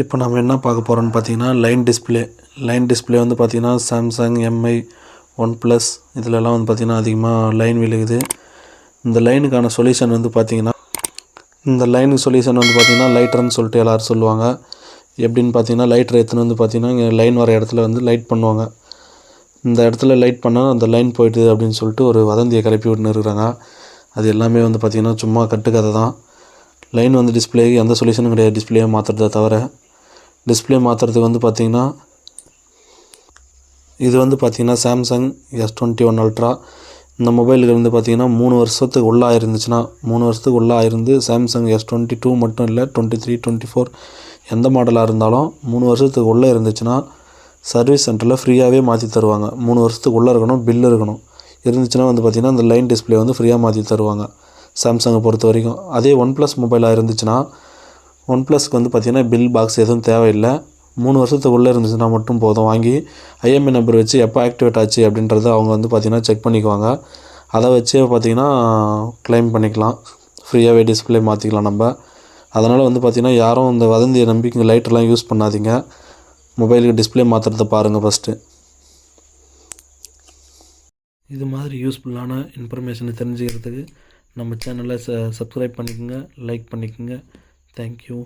இப்போ நம்ம என்ன பார்க்க போகிறோம்னு பார்த்தீங்கன்னா லைன் டிஸ்பிளே வந்து பார்த்திங்கன்னா சாம்சங், எம்ஐ, ஒன் ப்ளஸ் இதிலெல்லாம் வந்து பார்த்திங்கன்னா அதிகமாக லைன் விழுகுது. இந்த லைனுக்கான சொல்யூஷன் வந்து பார்த்திங்கன்னா லைட்டர்னு சொல்லிட்டு எல்லோரும் சொல்லுவாங்க. எப்படின்னு பார்த்தீங்கன்னா லைட்டர் எடுத்துன்னு வந்து பார்த்திங்கன்னா இங்கே லைன் வர இடத்துல வந்து லைட் பண்ணுவாங்க. இந்த இடத்துல லைட் பண்ணால் அந்த லைன் போய்ட்டுது அப்படின்னு சொல்லிட்டு ஒரு வதந்தியை கிளப்பி விட்டுன்னு இருக்கிறாங்க. அது எல்லாமே வந்து பார்த்திங்கன்னா சும்மா கட்டுக்கதை தான். லைன் வந்து டிஸ்பிளேக்கு எந்த சொல்யூஷனும் கிடையாது. டிஸ்பிளேயை மாற்றுறதை தவிர டிஸ்பிளே மாற்றுறதுக்கு வந்து பார்த்திங்கன்னா இது வந்து பார்த்திங்கன்னா சாம்சங் S21 அல்ட்ரா. இந்த மொபைலுக்கு வந்து பார்த்திங்கன்னா 3 வருஷத்துக்கு உள்ளே இருந்துச்சுன்னா 3 வருஷத்துக்கு உள்ளே இருந்து சாம்சங் S22 மட்டும் இல்லை 23, 24 எந்த மாடலாக இருந்தாலும் 3 வருஷத்துக்கு உள்ளே இருந்துச்சுன்னா சர்வீஸ் சென்டரில் ஃப்ரீயாகவே மாற்றி தருவாங்க. 3 வருஷத்துக்கு உள்ளே இருக்கணும், பில் இருக்கணும். இருந்துச்சுன்னா வந்து பார்த்திங்கன்னா அந்த லைன் டிஸ்பிளே வந்து ஃப்ரீயாக மாற்றி தருவாங்க சாம்சங்கை பொறுத்த வரைக்கும். அதே ஒன் ப்ளஸ் மொபைலாக இருந்துச்சுன்னா ஒன் ப்ளஸ்க்கு வந்து பார்த்திங்கன்னா பில் பாக்ஸ் எதுவும் தேவையில்லை. 3 வருஷத்துக்கு உள்ளே இருந்துச்சுன்னா மட்டும் போதும். வாங்கி ஐஎம்ஐ நம்பர் வச்சு எப்போ ஆக்டிவேட் ஆச்சு அப்படின்றத அவங்க வந்து பார்த்திங்கன்னா செக் பண்ணிக்குவாங்க. அதை வச்சே பார்த்திங்கன்னா க்ளைம் பண்ணிக்கலாம், ஃப்ரீயாகவே டிஸ்பிளே மாற்றிக்கலாம் நம்ம. அதனால் வந்து பார்த்திங்கன்னா யாரும் இந்த வதந்தியை நம்பி இங்கே லைட்டெல்லாம் யூஸ் பண்ணாதீங்க. மொபைலுக்கு டிஸ்பிளே மாற்றுறத பாருங்கள் ஃபஸ்ட்டு. இது மாதிரி யூஸ்ஃபுல்லான இன்ஃபர்மேஷனை தெரிஞ்சுக்கிறதுக்கு நம்ம சேனலை சப்ஸ்கிரைப் பண்ணிக்கோங்க, லைக் பண்ணிக்கோங்க. தேங்க்யூ.